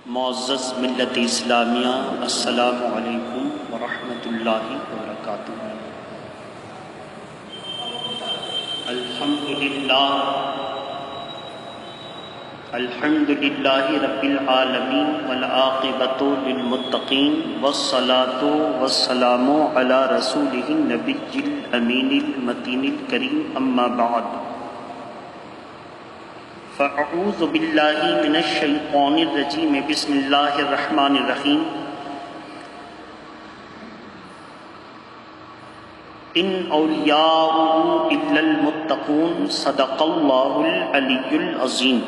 معزز ملت اسلامیہ، السلام علیکم ورحمۃ اللہ وبرکاتہ۔ الحمد للہ رب العالمین والعاقبۃ للمتقین والصلاۃ والسلام علی رسولہ النبی الامین المتین الکریم، اما بعد فاعوذ باللہ من الشیطان الرجیم، بسم اللہ الرحمن الرحیم۔ ان اولیاؤہ الا المتقون، صدق اللہ العلی العظیم۔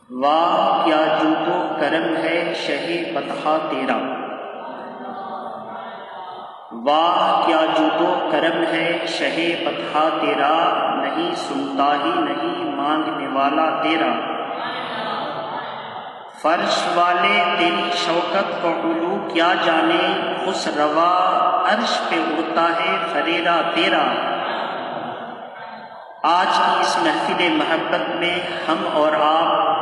واہ کیا جود و کرم ہے شہ فتح تیرا، واہ کیا جود و کرم ہے شہ فتح تیرا، نہیں سنتا ہی نہیں مانگنے والا تیرا۔ فرش والے تیری شوکت و علو کیا جانے، خسروا عرش پہ اڑتا ہے فریرا تیرا۔ آج کی اس محفل محبت میں ہم اور آپ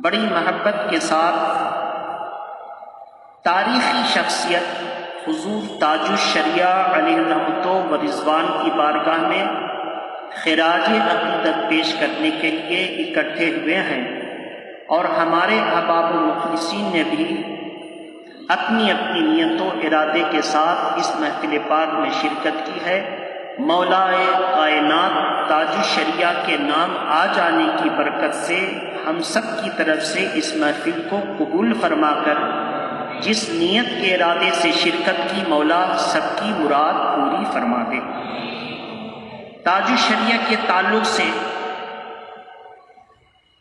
بڑی محبت کے ساتھ تاریخی شخصیت حضور تاج الشریعہ علیہ رحمت و رضوان کی بارگاہ میں خراج عقیدت پیش کرنے کے لیے اکٹھے ہوئے ہیں، اور ہمارے احباب و مخلصین نے بھی اپنی اپنی نیت و ارادے کے ساتھ اس محفل پاک میں شرکت کی ہے۔ مولا کائنات تاج الشریعہ کے نام آ جانے کی برکت سے ہم سب کی طرف سے اس محفل کو قبول فرما کر جس نیت کے ارادے سے شرکت کی، مولا سب کی مراد پوری فرما دے۔ تاج الشریعہ کے تعلق سے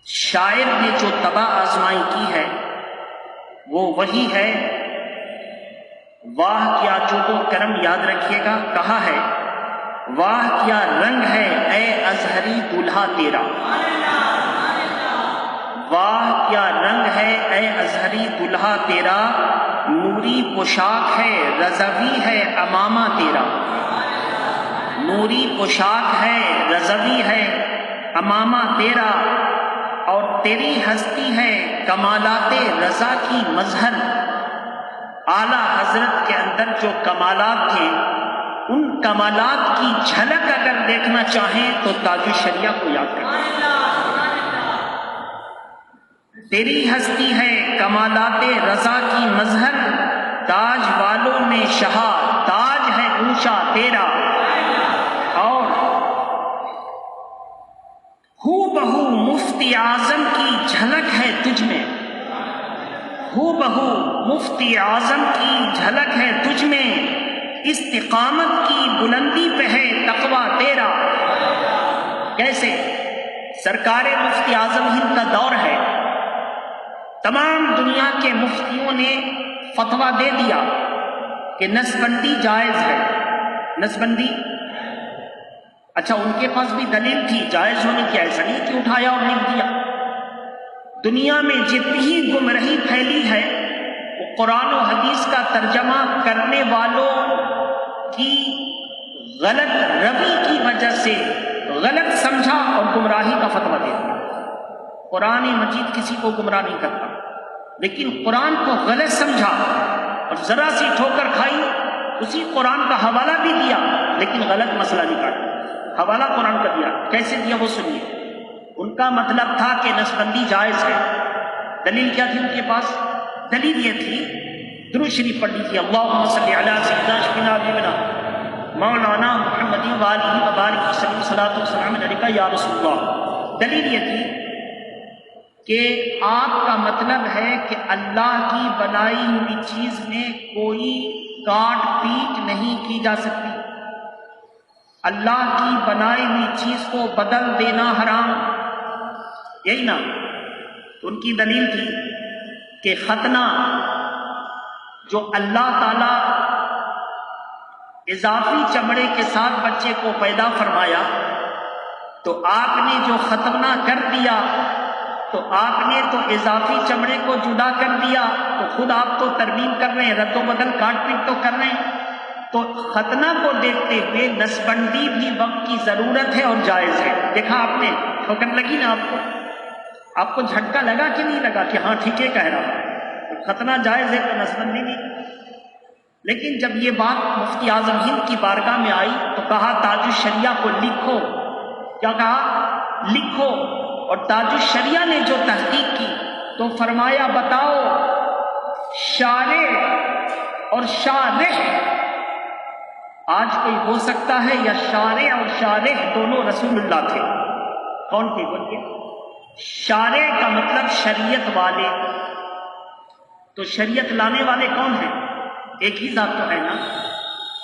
شاعر نے جو طبع آزمائی کی ہے وہ وہی ہے، واہ کیا جود و کرم، یاد رکھیے گا، کہا ہے واہ کیا رنگ ہے اے ازہری دولہا تیرا، واہ کیا رنگ ہے اے ازہری دولہا تیرا، نوری پوشاک ہے رضوی ہے امامہ تیرا، نوری پوشاک ہے رضوی ہے امامہ تیرا، اور تیری ہستی ہے کمالات رضا کی مظہر۔ اعلیٰ حضرت کے اندر جو کمالات تھے، ان کمالات کی جھلک اگر دیکھنا چاہیں تو تاج الشریعہ کو یاد کریں۔ تیری ہستی ہے کمالات رضا کی مظہر، تاج والوں میں شہا تاج ہے اونچا تیرا، اور ہو بہو مفتی اعظم کی جھلک ہے تجھ میں، ہو بہو مفتی اعظم کی جھلک ہے تجھ میں، استقامت کی بلندی پہ ہے تقویٰ تیرا۔ کیسے؟ سرکار مفتی اعظم ہند کا دور ہے، تمام دنیا کے مفتیوں نے فتویٰ دے دیا کہ نسبندی جائز ہے۔ نسبندی، اچھا ان کے پاس بھی دلیل تھی جائز ہونے کی، ایسا نہیں کہ اٹھایا اور لکھ دیا۔ دنیا میں جتنی ہی گمراہی پھیلی ہے وہ قرآن و حدیث کا ترجمہ کرنے والوں کی غلط روی کی وجہ سے غلط سمجھا اور گمراہی کا فتویٰ دے دیا۔ قرآن مجید کسی کو گمراہ نہیں کرتا، لیکن قرآن کو غلط سمجھا اور ذرا سی ٹھوکر کھائی، اسی قرآن کا حوالہ بھی دیا لیکن غلط مسئلہ نکالا۔ حوالہ قرآن کا دیا، کیسے دیا وہ سنیے۔ ان کا مطلب تھا کہ نسبندی جائز ہے۔ دلیل کیا تھی ان کے پاس؟ دلیل یہ تھی، درود شریف پڑھ لیجیے، اللہم صلی علی سیدنا شفیعنا حبیبنا مولانا محمد وآلہ وبارک وسلم، صلاۃ و سلام علیکہ یا رسول اللہ۔ دلیل یہ تھی کہ آپ کا مطلب ہے کہ اللہ کی بنائی ہوئی چیز میں کوئی کاٹ پیٹ نہیں کی جا سکتی، اللہ کی بنائی ہوئی چیز کو بدل دینا حرام، یہی نا؟ تو ان کی دلیل تھی کہ ختنہ جو اللہ تعالی اضافی چمڑے کے ساتھ بچے کو پیدا فرمایا، تو آپ نے جو ختنہ کر دیا تو آپ نے تو اضافی چمڑے کو جدا کر دیا، تو خود آپ تو ترمیم کر رہے ہیں، رد و بدل کاٹ پیٹ تو کر رہے ہیں۔ تو ختنہ کو دیکھتے ہوئے نسبندی بھی وقت کی ضرورت ہے اور جائز ہے. دیکھا آپ نے، ٹھوکر لگی نا آپ کو جھٹکا لگا کہ نہیں لگا کہ ہاں ٹھیک ہے کہہ رہا ہوں، ختنہ جائز ہے تو نسبندی بھی. لیکن جب یہ بات مفتی اعظم ہند کی بارگاہ میں آئی تو کہا تاج الشریعہ کو لکھو. کیا کہا؟ لکھو. اور تاج الشریعہ نے جو تحقیق کی تو فرمایا بتاؤ شارع اور شارح آج کوئی ہو سکتا ہے یا شارع اور شارح دونوں رسول اللہ تھے؟ کون تھے بولیے؟ شارع کا مطلب شریعت والے. تو شریعت لانے والے کون ہیں؟ ایک ہی ذات تو ہے نا.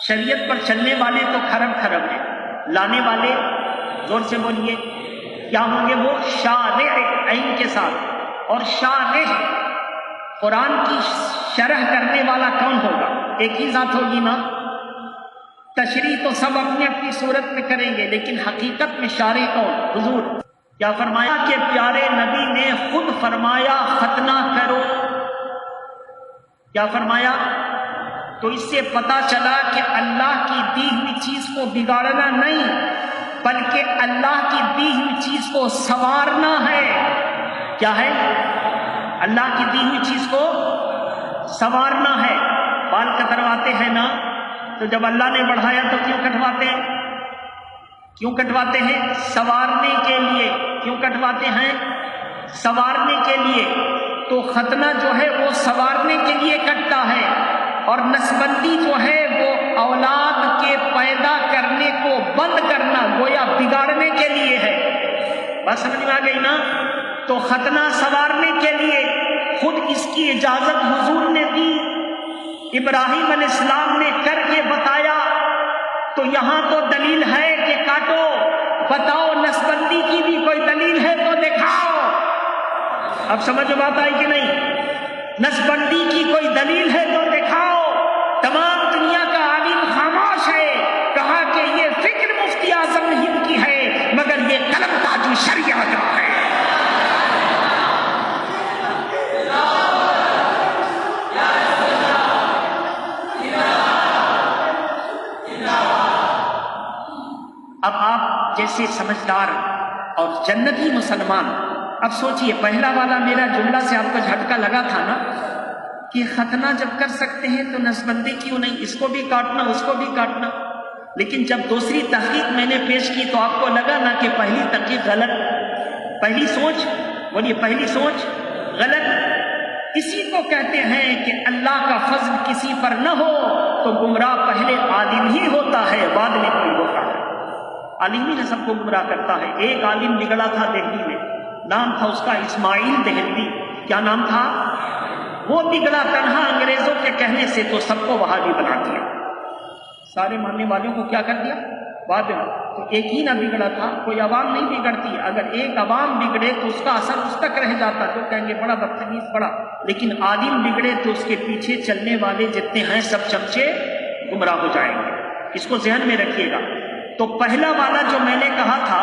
شریعت پر چلنے والے تو کھرب کھرب ہیں، لانے والے زور سے بولیے کیا ہوں گے؟ وہ شارع عین کے ساتھ. اور شارح قرآن کی شرح کرنے والا کون ہوگا؟ ایک ہی ذات ہوگی نا. تشریح تو سب اپنی اپنی صورت میں کریں گے، لیکن حقیقت میں شارع کون؟ حضور. کیا فرمایا کہ پیارے نبی نے خود فرمایا ختنہ کرو. کیا فرمایا؟ تو اس سے پتا چلا کہ اللہ کی دی ہوئی چیز کو بگاڑنا نہیں، بلکہ اللہ کی دی ہوئی چیز کو سنوارنا ہے. کیا ہے؟ اللہ کی دی ہوئی چیز کو سنوارنا ہے. بال کترواتے ہیں نا، تو جب اللہ نے بڑھایا تو کیوں کٹواتے ہیں؟ کیوں کٹواتے ہیں؟ سنوارنے کے لیے. کیوں کٹواتے ہیں؟ سنوارنے کے لیے. تو ختنہ جو ہے وہ سنوارنے کے لیے کٹتا ہے، اور نسبندی جو ہے وہ اولاد کے پیدا کرنے کو بند کرنا، گویا بگاڑنے کے لیے ہے. بات سمجھ میں آ گئی نا؟ تو ختنہ سنوارنے کے لیے خود اس کی اجازت حضور نے دی، ابراہیم علیہ السلام نے کر کے بتایا. تو یہاں تو دلیل ہے کہ کاٹو. بتاؤ نسبندی کی بھی کوئی دلیل ہے تو دکھاؤ. اب سمجھ بات آئی کہ نہیں؟ نسبندی کی کوئی دلیل ہے تو دکھاؤ. تمام دنیا کا عالم خاموش ہے. کہا کہ یہ فکر مفتی اعظم ہند کی ہے، مگر یہ قلم تاج الشریعہ کا ہے. اب آپ جیسے سمجھدار اور جنتی مسلمان، اب سوچئے پہلا والا میرا جملہ سے آپ کو جھٹکا لگا تھا نا کہ ختنہ جب کر سکتے ہیں تو نسبندی کیوں نہیں؟ اس کو بھی کاٹنا، اس کو بھی کاٹنا. لیکن جب دوسری تحقیق میں نے پیش کی تو آپ کو لگا نا کہ پہلی تحقیق غلط، پہلی سوچ بولیے پہلی سوچ غلط. اسی کو کہتے ہیں کہ اللہ کا فضل کسی پر نہ ہو تو گمراہ پہلے عالم ہی ہوتا ہے، بعد میں کوئی ہوتا ہے. عالم ہی نے سب کو گمراہ کرتا ہے. ایک عالم بگڑا تھا دہلی میں، نام تھا اس کا اسماعیل دہلوی. کیا نام تھا؟ وہ بگڑا تنہا انگریزوں کے کہنے سے تو سب کو وہابی بنا دیا. سارے ماننے والوں کو کیا کر دیا؟ وہابی. تو ایک ہی نہ بگڑا تھا، کوئی عوام نہیں بگڑتی. اگر ایک عوام بگڑے تو اس کا اثر اس تک رہ جاتا، جو کہیں گے بڑا بدتمیز بڑا. لیکن عالم بگڑے تو اس کے پیچھے چلنے والے جتنے ہیں سب چمچے گمراہ ہو جائیں گے. اس کو ذہن میں رکھیے گا. تو پہلا والا جو میں نے کہا تھا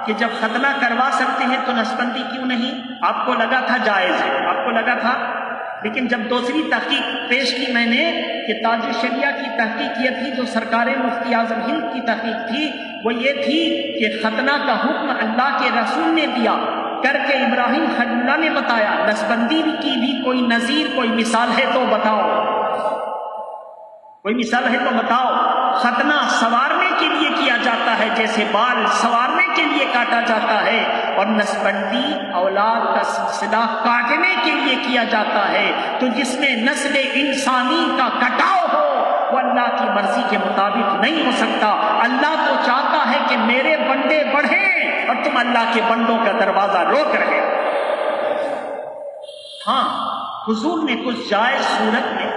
کہ جب ختنہ کروا سکتے ہیں تو نسبندی کیوں نہیں، آپ کو لگا تھا جائز ہے، آپ کو لگا تھا. لیکن جب دوسری تحقیق پیش کی میں نے کہ تاج الشریعہ کی تحقیق یہ تھی، جو سرکار مفتی اعظم ہند کی تحقیق تھی وہ یہ تھی کہ ختنہ کا حکم اللہ کے رسول نے دیا، کر کے ابراہیم خلیل اللہ نے بتایا. نسبندی کی بھی کوئی نظیر، کوئی مثال ہے تو بتاؤ، کوئی مثال ہے تو بتاؤ. ختنہ سنوارنے کے لیے کیا جاتا ہے، جیسے بال سنوارنے کے لیے کاٹا جاتا ہے، اور نسبندی اولاد کا سلسلہ کاٹنے کے لیے کیا جاتا ہے. تو جس میں نسل انسانی کا کٹاؤ ہو وہ اللہ کی مرضی کے مطابق نہیں ہو سکتا. اللہ تو چاہتا ہے کہ میرے بندے بڑھیں اور تم اللہ کے بندوں کا دروازہ روک رہے. ہاں، حضور نے کچھ جائز صورت میں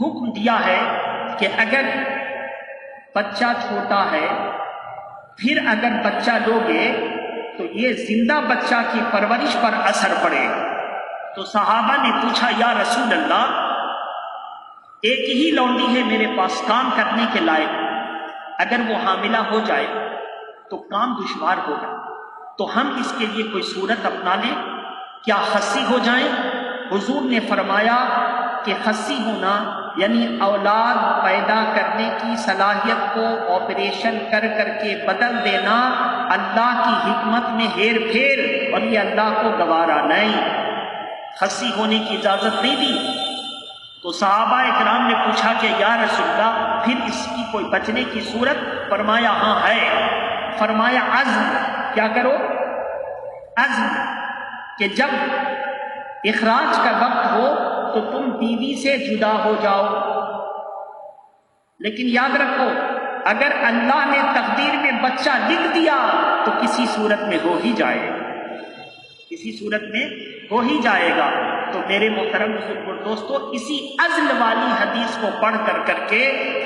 حکم دیا ہے کہ اگر بچہ چھوٹا ہے، پھر اگر بچہ لوگے تو یہ زندہ بچہ کی پرورش پر اثر پڑے. تو صحابہ نے پوچھا یا رسول اللہ، ایک ہی لونڈی ہے میرے پاس کام کرنے کے لائق، اگر وہ حاملہ ہو جائے تو کام دشوار ہوگا، تو ہم اس کے لیے کوئی صورت اپنا لیں، کیا خصی ہو جائیں؟ حضور نے فرمایا کہ خصی ہونا یعنی اولاد پیدا کرنے کی صلاحیت کو آپریشن کر کر کے بدل دینا اللہ کی حکمت میں ہیر پھیر، اور یہ اللہ کو گوارا نہیں، خصی ہونے کی اجازت نہیں دی۔ تو صحابہ اکرام نے پوچھا کہ یا رسول اللہ پھر اس کی کوئی بچنے کی صورت؟ فرمایا ہاں ہے۔ فرمایا عزم، کیا کرو؟ عزم، کہ جب اخراج کا وقت ہو تو تم بیوی سے جدا ہو جاؤ، لیکن یاد رکھو اگر اللہ نے تقدیر میں بچہ لکھ دیا تو کسی صورت میں ہو ہی جائے، کسی صورت میں ہو ہی جائے گا۔ تو میرے محترم بزرگ اور دوستو، اسی عزل والی حدیث کو پڑھ کر کے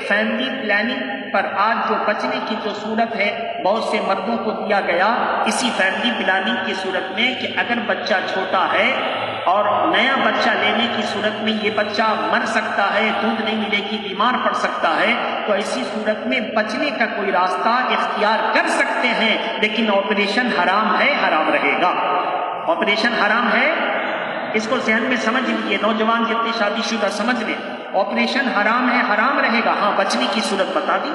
فیملی پلاننگ پر آج جو بچنے کی جو صورت ہے بہت سے مردوں کو دیا گیا، اسی فیملی پلاننگ کی صورت میں کہ اگر بچہ چھوٹا ہے اور نیا بچہ لینے کی صورت میں یہ بچہ مر سکتا ہے، دودھ نہیں ملے گی، بیمار پڑ سکتا ہے، تو ایسی صورت میں بچنے کا کوئی راستہ اختیار کر سکتے ہیں، لیکن آپریشن حرام ہے، حرام رہے گا۔ آپریشن حرام ہے، اس کو ذہن میں سمجھ لیجیے، نوجوان جتنے شادی شدہ سمجھ لیں، آپریشن حرام ہے، حرام رہے گا۔ ہاں بچنے کی صورت بتا دی،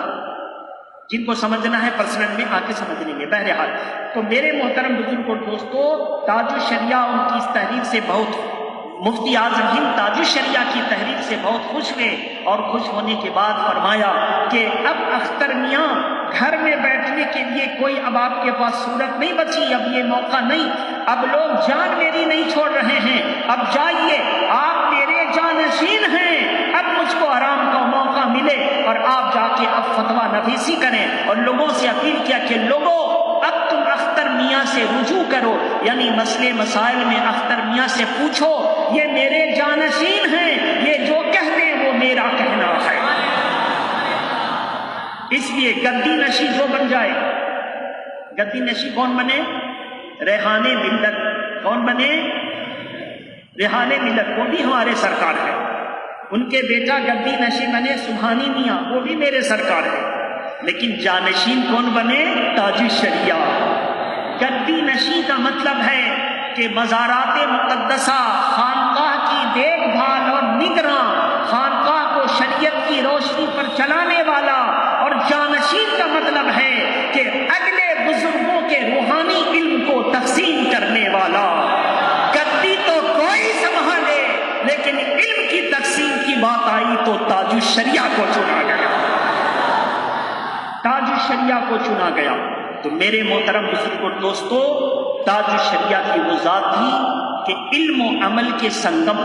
جن کو سمجھنا ہے پرسنل میں آ کے سمجھ لیں گے۔ بہرحال تو میرے محترم بزرگ اور دوستو، تاج الشریعہ ان کی اس تحریر سے بہت، مفتی اعظم ہند تاج الشریعہ کی تحریر سے بہت خوش ہوئے، اور خوش ہونے کے بعد فرمایا کہ اب اختر میاں گھر میں بیٹھنے کے لیے کوئی اب آپ کے پاس صورت نہیں بچی، اب یہ موقع نہیں، اب لوگ جان میری نہیں چھوڑ رہے ہیں، اب جائیے، آپ میرے جانشین ہیں، اب مجھ کو آرام کا موقع ملے، اور آپ جا کے اب فتویٰ نویسی کریں، اور لوگوں سے اپیل کیا کہ لوگوں اب تم اختر میاں سے رجوع کرو، یعنی مسئلے مسائل میں اختر میاں سے پوچھو، یہ میرے جانشین ہیں، یہ جو کہہ دیں وہ میرا کہنا ہے۔ اس لیے گدی نشی جو بن جائے، گدی نشی کون بنے؟ ریحان ملت۔ کون بنے؟ ریحان ملت، وہ بھی ہمارے سرکار ہے، ان کے بیٹا گدی نشی بنے سبحانی میاں، وہ بھی میرے سرکار ہے، لیکن جانشین کون بنے؟ تاج الشریعہ۔ گدی نشی کا مطلب ہے کہ مزارات مقدسہ، خانقاہ کی دیکھ بھال اور نگراں، خانقاہ کو شریعت کی روشنی پر چلانے والا، اور جانشین کا مطلب ہے کہ اگلے بزرگوں کے روحانی علم کو تقسیم کرنے والا۔ گدی تو کوئی سنبھالے، لیکن علم کی تقسیم کی بات آئی تو تاج الشریعہ کو چنا گیا، تاج الشریعہ کو چنا گیا۔ تو میرے محترم بزرگ اور دوستو، تاج الشریعہ کی وہ ذات تھی کہ علم و عمل کے سنگم،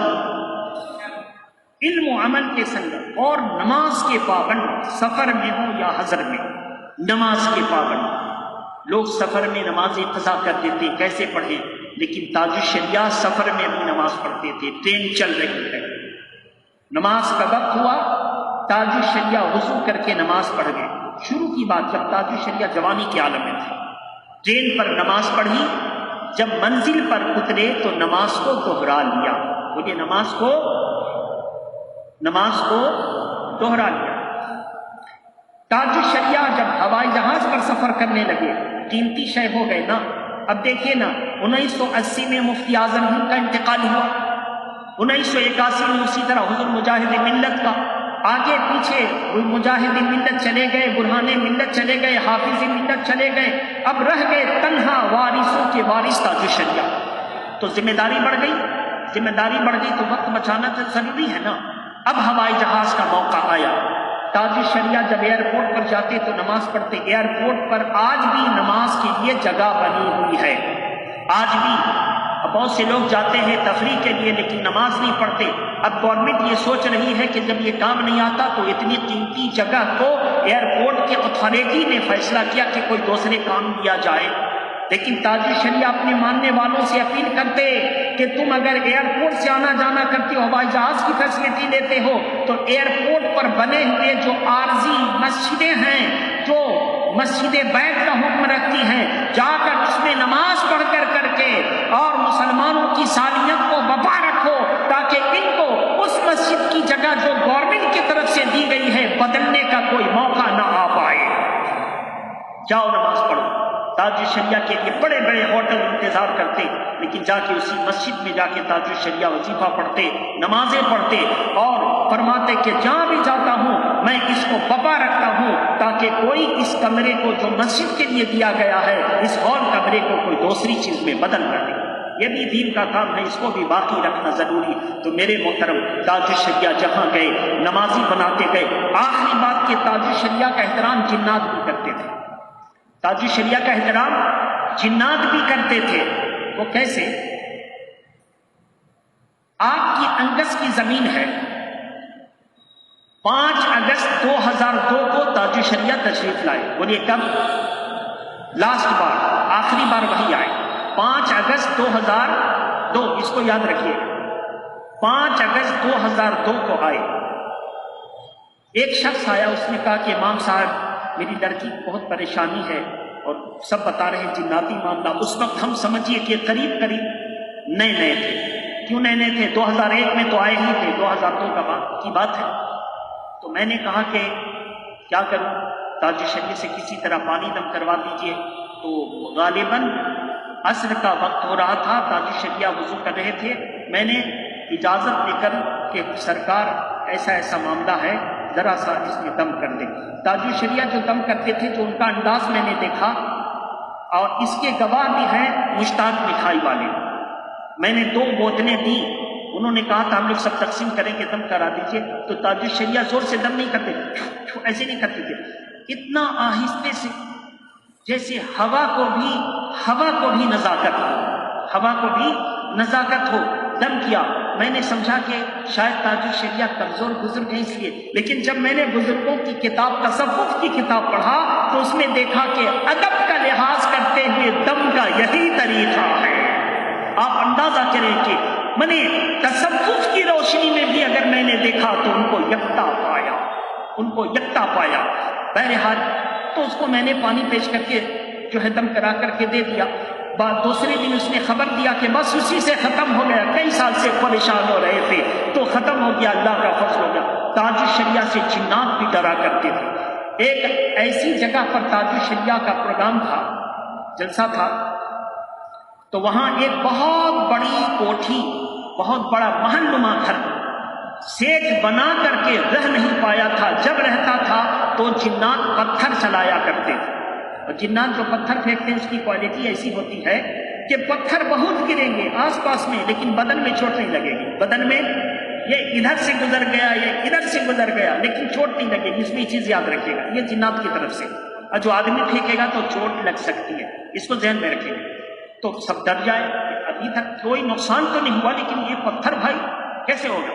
علم و عمل کے سنگم، اور نماز کے پابند، سفر میں ہو یا حضر میں، نماز کے پابند۔ لوگ سفر میں نماز قضا کر دیتے، کیسے پڑھیں؟ لیکن تاج الشریعہ سفر میں بھی نماز پڑھتے تھے، ٹرین چل رہی ہے، نماز کا وقت ہوا، تاج الشریعہ وضو کر کے نماز پڑھ گئے۔ شروع کی بات جب تاج الشریعہ جوانی کے عالم میں تھے، ٹرین پر نماز پڑھی، جب منزل پر اترے تو نماز کو دوہرا لیا، مجھے نماز کو دوہرا لیا۔ تاج الشریعہ جب ہوائی جہاز پر سفر کرنے لگے، قیمتی شے ہو گئے نا۔ اب دیکھیے نا، 1980 میں مفتی اعظم ہند کا انتقال ہوا، 1981 میں اسی طرح حضور مجاہد ملت کا، آگے پیچھے مجاہد ملت چلے گئے، برہان ملت چلے گئے، حافظ ملت چلے گئے، اب رہ گئے تنہا وارثوں کے وارث تاج الشریعہ۔ تو ذمہ داری بڑھ گئی، ذمہ داری بڑھ گئی تو وقت بچانا تو ضروری ہے نا۔ اب ہوائی جہاز کا موقع آیا، تاج الشریعہ جب ایئرپورٹ پر جاتے تو نماز پڑھتے۔ ایئرپورٹ پر آج بھی نماز کے لیے جگہ بنی ہوئی ہے، آج بھی بہت سے لوگ جاتے ہیں تفریح کے لیے لیکن نماز نہیں پڑھتے۔ اب گورنمنٹ یہ سوچ رہی ہے کہ جب یہ کام نہیں آتا تو اتنی قیمتی جگہ کو ایئرپورٹ کے اتھارٹی نے فیصلہ کیا کہ کوئی دوسرے کام دیا جائے، لیکن تاج الشریعہ اپنے ماننے والوں سے اپیل کرتے کہ تم اگر ایئرپورٹ سے آنا جانا کرتے ہو، ہوائی جہاز کی فیسلٹی لیتے ہو، تو ایئرپورٹ پر بنے ہوئے جو عارضی مسجدیں ہیں، جو مسجدیں بیت کا حکم رکھتی ہیں، جا کر اس میں نماز پڑھ کر کے اور مسلمانوں کی سالیت کو بپا رکھو، تاکہ ان کو اس مسجد کی جگہ جو گورنمنٹ کی طرف سے دی گئی ہے بدلنے کا کوئی موقع نہ آ پائے۔ جاؤ نماز پڑھو۔ تاج الشریعہ کے لیے بڑے بڑے ہوٹل انتظار کرتے، لیکن جا کے اسی مسجد میں جا کے تاج الشریعہ وظیفہ پڑھتے، نمازیں پڑھتے، اور فرماتے کہ جہاں بھی جاتا ہوں میں اس کو بپا رکھتا ہوں تاکہ کوئی اس کمرے کو جو مسجد کے لیے دیا گیا ہے، اس ہال کمرے کو کوئی دوسری چیز میں بدل نہ دے۔ یہ بھی دین کا کام ہے، اس کو بھی باقی رکھنا ضروری۔ تو میرے محترم، تاج الشریعہ جہاں گئے نمازی بناتے گئے۔ آخری بات کہ تاج الشریعہ کا احترام جنات بھی کرتے تھے، تاج الشریعہ کا احترام جنات بھی کرتے تھے۔ وہ کیسے؟ آپ کی انگس کی زمین ہے، 5 اگست 2002 کو تاج الشریعہ تشریف لائے۔ بولیے کب؟ لاسٹ بار، آخری بار وہی آئے 5 اگست 2002، اس کو یاد رکھیے، 5 اگست 2002 کو آئے۔ ایک شخص آیا، اس نے کہا کہ امام صاحب میری لڑکی بہت پریشانی ہے، اور سب بتا رہے ہیں جناتی معاملہ۔ اس وقت ہم سمجھیے کہ قریب نئے تھے۔ کیوں نئے تھے؟ 2001 میں تو آئے ہی تھے، 2002 کی بات ہے۔ تو میں نے کہا کہ کیا کروں، تاج الشریعہ سے کسی طرح پانی دم کروا دیجئے۔ تو غالباً عصر کا وقت ہو رہا تھا، تاج الشریعہ وضو کر رہے تھے۔ میں نے اجازت لے کر کہ سرکار ایسا معاملہ ہے، ذرا سا اس میں دم کر دیں۔ تاج الشریعہ جو دم کرتے تھے، جو ان کا انداز میں نے دیکھا، اور اس کے گواہ بھی ہیں مشتاق مٹھائی والے۔ میں نے 2 بوتلیں دی، انہوں نے کہا تھا ہم لوگ سب تقسیم کریں گے، دم کرا دیجئے۔ تو تاج الشریعہ زور سے دم نہیں کرتے، ایسے نہیں کرتے تھے، اتنا آہستہ سے، جیسے ہوا کو بھی نزاکت ہو، دم کیا۔ میں نے سمجھا کہ شاید تاج الشریعہ کمزور بزرگ ہیں اس لیے، لیکن جب میں نے بزرگوں کی کتاب، تصوف کی کتاب پڑھا، تو اس میں دیکھا کہ ادب کا لحاظ کرتے ہوئے دم کا یہی طریقہ ہے۔ آپ اندازہ کریں کہ میں نے تصوف کی روشنی میں بھی اگر میں نے دیکھا تو ان کو یکتا پایا۔ بہرحال تو اس کو میں نے پانی پیش کر کے جو ہے دم کرا کر کے دے دیا۔ دوسرے دن اس نے خبر دیا کہ بس اسی سے ختم ہو گیا، کئی سال سے پریشان ہو رہے تھے تو ختم ہو گیا، اللہ کا فضل ہو گیا۔ تاج الشریعہ سے جنات بھی ڈرا کرتے تھے۔ ایک ایسی جگہ پر تاج الشریعہ کا پروگرام تھا، جلسہ تھا، تو وہاں ایک بہت بڑی کوٹھی، بہت بڑا محل نما گھر سیٹ بنا کر کے رہ نہیں پایا تھا۔ جب رہتا تھا تو جنات پتھر چلایا کرتے تھے، اور جنات جو پتھر پھینکتے ہیں اس کی کوالٹی ایسی ہوتی ہے کہ پتھر بہت گریں گے آس پاس میں، لیکن بدن میں چوٹ نہیں لگے گی۔ بدن میں یہ ادھر سے گزر گیا، یہ ادھر سے گزر گیا، لیکن چوٹ نہیں لگے گی۔ اس میں یہ چیز یاد رکھیے گا، یہ جنات کی طرف سے، اور جو آدمی پھینکے گا تو چوٹ لگ سکتی ہے، اس کو ذہن میں رکھیے گا۔ تو سب ڈر جائے، ابھی تک کوئی نقصان تو نہیں ہوا، لیکن یہ پتھر بھائی کیسے ہوگا؟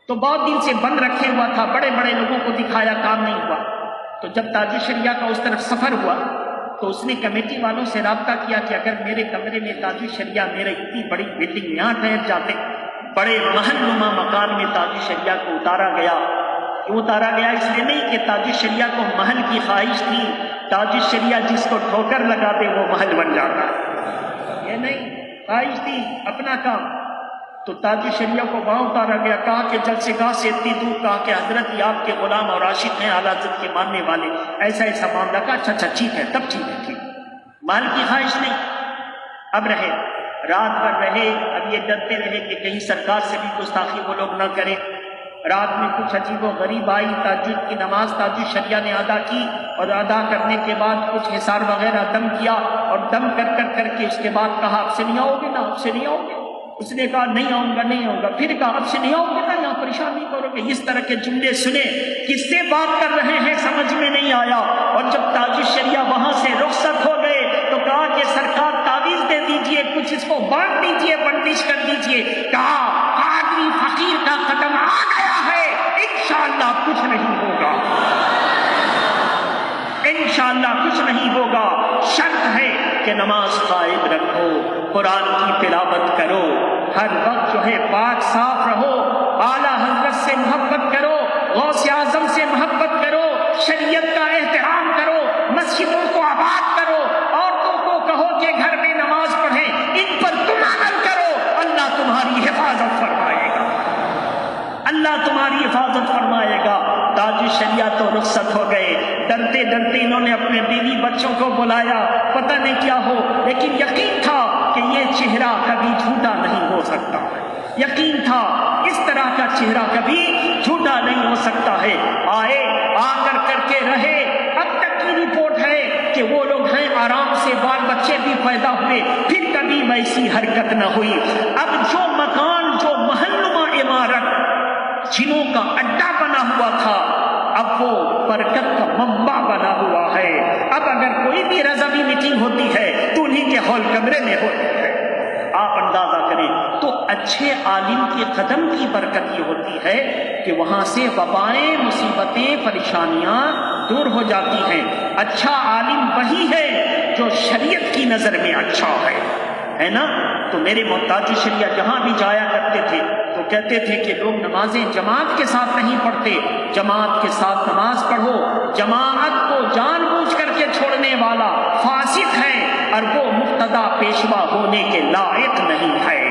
تو بہت دن سے بند رکھے ہوا تھا، بڑے بڑے لوگوں کو دکھایا، کام نہیں ہوا۔ تو جب تاج الشریعہ کا اس طرف سفر ہوا تو اس نے کمیٹی والوں سے رابطہ کیا کہ اگر میرے کمرے میں تاج الشریعہ، میرے اتنی بڑی بلڈنگ یہاں ٹھہر جاتے، بڑے محل نما مکان میں تاج الشریعہ کو اتارا گیا۔ کیوں اتارا گیا؟ اس لیے نہیں کہ تاج الشریعہ کو محل کی خواہش تھی، تاج الشریعہ جس کو ٹھوکر لگا دے وہ محل بن جاتا ہے، یہ نہیں، خواہش تھی اپنا کام۔ تو تاج الشریعہ کو وہاں اتارا گیا، کہا کہ جلسے گاہ سے اتنی دور، کہا کہ حضرت یہ آپ کے غلام اور عاشق ہیں، اعلیٰ حضرت کے ماننے والے، ایسا معاملہ کا۔ اچھا ٹھیک ہے، تب ٹھیک ہے، ٹھیک، مال کی خواہش نہیں۔ اب رہے، رات بھر رہے، اب یہ ڈرتے رہے کہ کہیں سرکار سے بھی گستاخی وہ لوگ نہ کریں۔ رات میں کچھ عجیب و غریب آئی، تہجد کی نماز تاج الشریعہ نے ادا کی، اور ادا کرنے کے بعد کچھ حصار وغیرہ دم کیا، اور دم کر کے اس کے بعد کہا اب سے نہیں آؤ گے نا، اب سے نہیں آؤ گے۔ اس نے کہا نہیں آؤں گا، پھر کہا اب سے نہیں آؤ گے نا، یہاں پریشان نہیں کرو گے۔ اس طرح کے جملے سنے، کس سے بات کر رہے ہیں سمجھ میں نہیں آیا۔ اور جب تاج الشریعہ وہاں سے رخصت ہو گئے تو کہا کہ سرکار تعویذ دے دیجئے، کچھ اس کو بانٹ دیجئے، بندش کر دیجئے۔ کہا آدمی فقیر کا قدم آ گیا ہے، انشاءاللہ کچھ نہیں ہوگا، انشاءاللہ کچھ نہیں ہوگا۔ شرط ہے کہ نماز قائم رکھو، قرآن کی تلاوت کرو، ہر وقت جو ہے پاک صاف رہو، اعلیٰ حضرت سے محبت کرو، غوث اعظم سے محبت کرو، شریعت کا احترام کرو، مسجدوں کو آباد کرو، عورتوں کو کہو کہ گھر میں نماز پڑھیں، ان پر تم عمل کرو، اللہ تمہاری حفاظت فرمائے گا، اللہ تمہاری حفاظت فرمائے گا۔ تاج شریعت تو رخصت ہو گئے. ڈرتے ڈرتے انہوں نے اپنے بیوی بچوں کو بلایا. پتہ نہیں کیا ہو، لیکن یقین تھا کہ یہ چہرہ کبھی جھوٹا نہیں ہو سکتا. یقین تھا اس طرح کا چہرہ کبھی جھوٹا نہیں ہو سکتا ہے. آئے، آ کر کے رہے. اب تک کی رپورٹ ہے کہ وہ لوگ ہیں آرام سے، بال بچے بھی پیدا ہوئے، پھر کبھی ویسی حرکت نہ ہوئی. اب جو مکان، جو محلنما عمارت جنوں کا اڈا بنا ہوا تھا، اب وہ برکت کا منبع بنا ہوا ہے. اب اگر کوئی بھی رضوی میٹنگ ہوتی ہے تو انہیں کے ہال کمرے میں ہوتی ہے. آپ اندازہ کریں تو اچھے عالم کے قدم کی برکت یہ ہوتی ہے کہ وہاں سے وبائیں، مصیبتیں، پریشانیاں دور ہو جاتی ہیں. اچھا عالم وہی ہے جو شریعت کی نظر میں اچھا ہے نا. تو میرے محتاج شریعہ جہاں بھی جایا کرتے تھے تو کہتے تھے کہ لوگ نمازیں جماعت کے ساتھ نہیں پڑھتے، جماعت کے ساتھ نماز پڑھو. جماعت کو جان بوجھ کر کے چھوڑنے والا فاسق ہے اور وہ مقتدا پیشوا ہونے کے لائق نہیں ہے.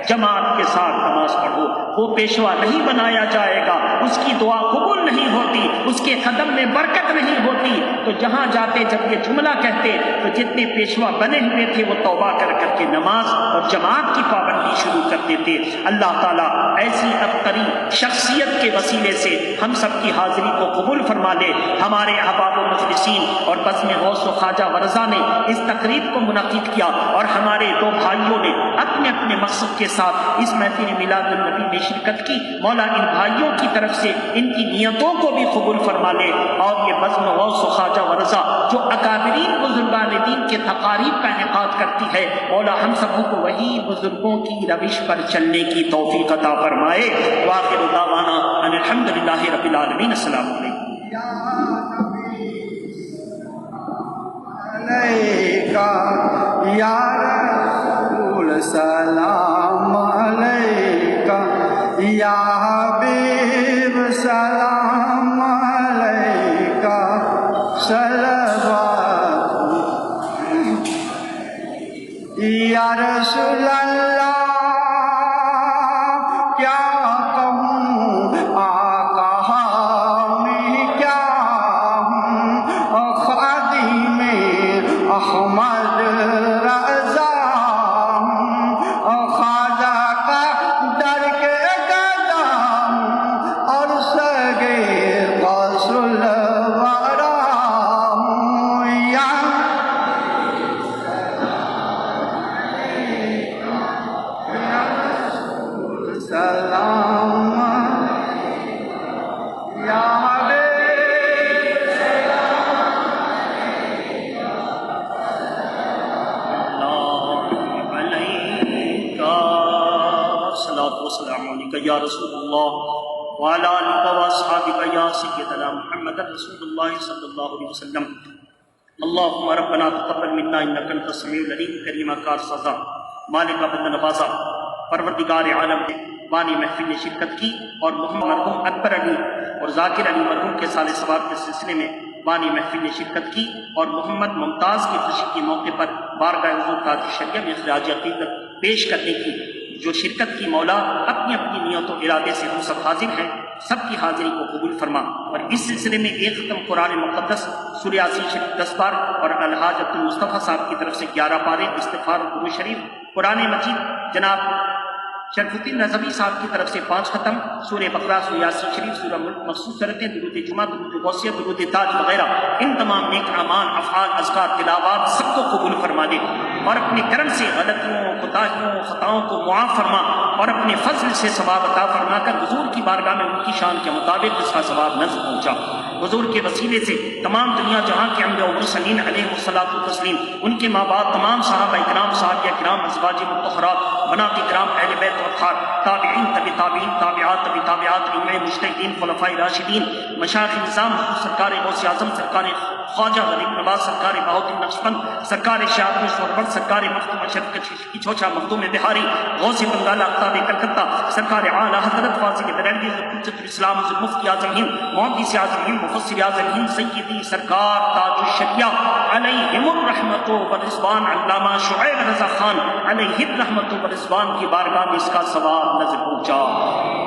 جماعت کے ساتھ نماز پڑھو، وہ پیشوا نہیں بنایا جائے گا، اس کی دعا قبول نہیں ہوتی، اس کے قدم میں برکت نہیں ہوتی. تو جہاں جاتے جب یہ جملہ کہتے تو جتنے پیشوا بنے ہوئے تھے وہ توبہ کر کے نماز اور جماعت کی پابندی شروع کر دیتے. اللہ تعالیٰ ایسی ابتری شخصیت کے وسیلے سے ہم سب کی حاضری کو قبول فرما لے. ہمارے احباب و مخلصین اور بزم غوث و خواجہ ورثہ نے اس تقریب کو منعقد کیا اور ہمارے دو بھائیوں نے اپنے اپنے مقصد کے ساتھ اس محفل میلاد النبی میں شرکت کی. مولا ان بھائیوں کی طرف سے ان کی نیتوں کو بھی قبول فرما لے. اور یہ بزم غوث و خواجہ ورثہ جو اکابرین بزرگان دین کے تقاریب کا انعقاد کرتی ہے، مولا ہم سبوں کو وہی بزرگوں کی روش پر چلنے کی توفیق عطا فرمائے. وآخر دعوانا ان الحمدللہ رب العالمین. السلام علیکم. یا رسول سلام علیکہ، یا حبیب سلام علیکہ، صلوات. یا رسول اللہ کیا کہوں، آقا میں کیا ہوں، خادم احمد رضا ہوں، خواجہ کا در کے گدا ہوں، اور سگے غوث الورا ہوں. یا سلام یا والسلام علیکہ یا رسول اللہ وعلی آلہ واصحابہ یا سیدنا محمد رسول اللہ صلی اللہ علیہ وسلم. اللہم ربنا تقبل منا انک انت السمیع العلیم. کریمہ کار سزا، مالک بند نوازا، پروردگار عالم نے بانی محفل نے شرکت کی اور محمد مرحوم اکبر علی اور ذاکر علی مرحوم کے سال ثواب کے سلسلے میں بانی محفل نے شرکت کی اور محمد ممتاز کی خوشی کے موقع پر بارگاہ حضور تاج شریعہ میں خراج عقیدت پیش کرنے کی جو شرکت کی. مولا اپنی اپنی نیت و ارادے سے ہم سب حاضر ہیں، سب کی حاضری کو قبول فرما. اور اس سلسلے میں ایک ختم قرآن مقدس سورہ یاسین شریف 10 بار اور الحاج عبد المصطفیٰ صاحب کی طرف سے 11 پارے استغفار و درود شریف، قرآن مجید جناب شرف الدین رضوی صاحب کی طرف سے 5 ختم، سورہ بقرہ، سورہ یاسین شریف، سورہ ملک، مخصوص صورتیں، درود جمعہ، درود غوثیہ، درود تاج وغیرہ، ان تمام نیک اعمال، افعال، اذکار، تلاوات سب کو قبول فرما دے اور اپنے کرم سے غلطیوں، کوتاہیوں، خطاؤں کو معاف فرما اور اپنے فضل سے ثواب عطا فرما کر حضور کی بارگاہ میں ان کی شان کے مطابق اس کا ثواب نظر پہنچا. حضور کے وسیلے سے تمام دنیا جہاں کے انبیاء و مرسلین علیہ الصلوۃ والتسلیم، ان کے ماں باپ، تمام صحابہ اکرام، صحابہ کرام، ازواج مطہرات، بنات کرام، اہل بیت وطہار، تابعین، تبع تابعین، تابعات، تبع تابعات، ائمہ مجتہدین، خلفائے راشدین، مشایخ نظام، سرکار غوث اعظم، سرکار خواجہ غریب نواز، سرکار بہاؤالدین نقشبند، سرکار شہاب سرور، سرکار مختوم اشرف کی چوچا مخدوم بہاری غوث بنگال آفتاب کلکتہ سرکار اعلیٰ حضرت فاضل بریلوی قدس الاسلام مفتی اعظم ہند محدث اعظم ہند مفسر اعظم ہند سیدی سرکار تاج الشریعہ علیہم الرحمت والرضوان علامہ شعیب رضا خان علیہ الرحمت والرضوان کی بارگاہ میں اس کا ثواب نظر پہنچا۔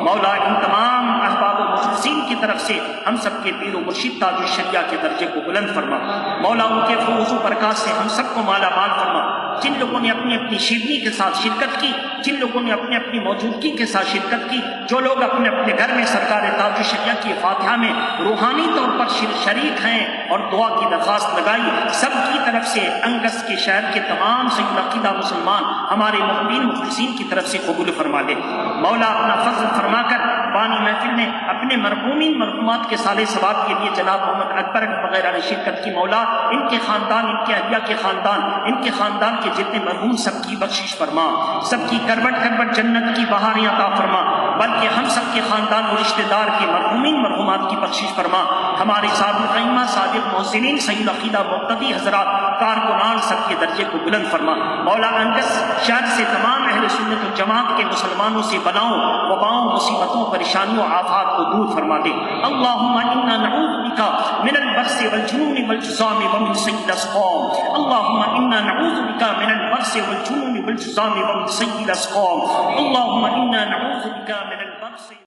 مولا ان تمام احباب و مخلصین کی طرف سے ہم سب کے پیر و مرشد تاج الشریعہ کے درجے کو بلند فرما۔ مولا ان کے فیض و برکات سے ہم سب کو مالا مال فرما۔ جن لوگوں نے اپنی اپنی شیرنی کے ساتھ شرکت کی، جن لوگوں نے اپنی اپنی موجودگی کے ساتھ شرکت کی، جو لوگ اپنے اپنے گھر میں سرکار تاج الشریعہ کی فاتحہ میں روحانی طور پر شریک ہیں اور دعا کی درخواست لگائی، سب کی طرف سے انگس کے شہر کے تمام سید عقیدہ مسلمان ہمارے محبین مخلصین کی طرف سے قبول فرما لے۔ مولا اپنا فضل فرما کر بانی محفل میں اپنے مرحومین مرحومات کے صالح ثواب کے لیے جناب محمد اکبر وغیرہ نے شرکت کی، مولا ان کے خاندان، ان کے اہلیہ کے خاندان، ان کے خاندان کے جتنے مرحوم سب کی بخشش فرما، سب کی کروٹ کروٹ جنت کی بہاریاں عطا فرما، بلکہ ہم سب کے خاندان و رشتہ دار کے مرحومین مرحومات کی بخشش فرما۔ ہمارے صادق ائمہ صادق محسنین سید عقیدہ مقتدی حضرات کارکنان سب کے درجے کو بلند فرما۔ مولا انگس شہر سے تمام اہل سنت و جماعت کے مسلمانوں سے بلاؤں وباؤں مصیبتوں پریشانیوں آفات کو دور فرما دے۔ اللہم انا نعوذ بک من البرص والجنون والجذام ومن سیء الاسقام۔ اللہم انا نعوذ بک من البرص والجنون والجذام ومن سیء الاسقام۔ اللہم انا نعوذ بک من البرص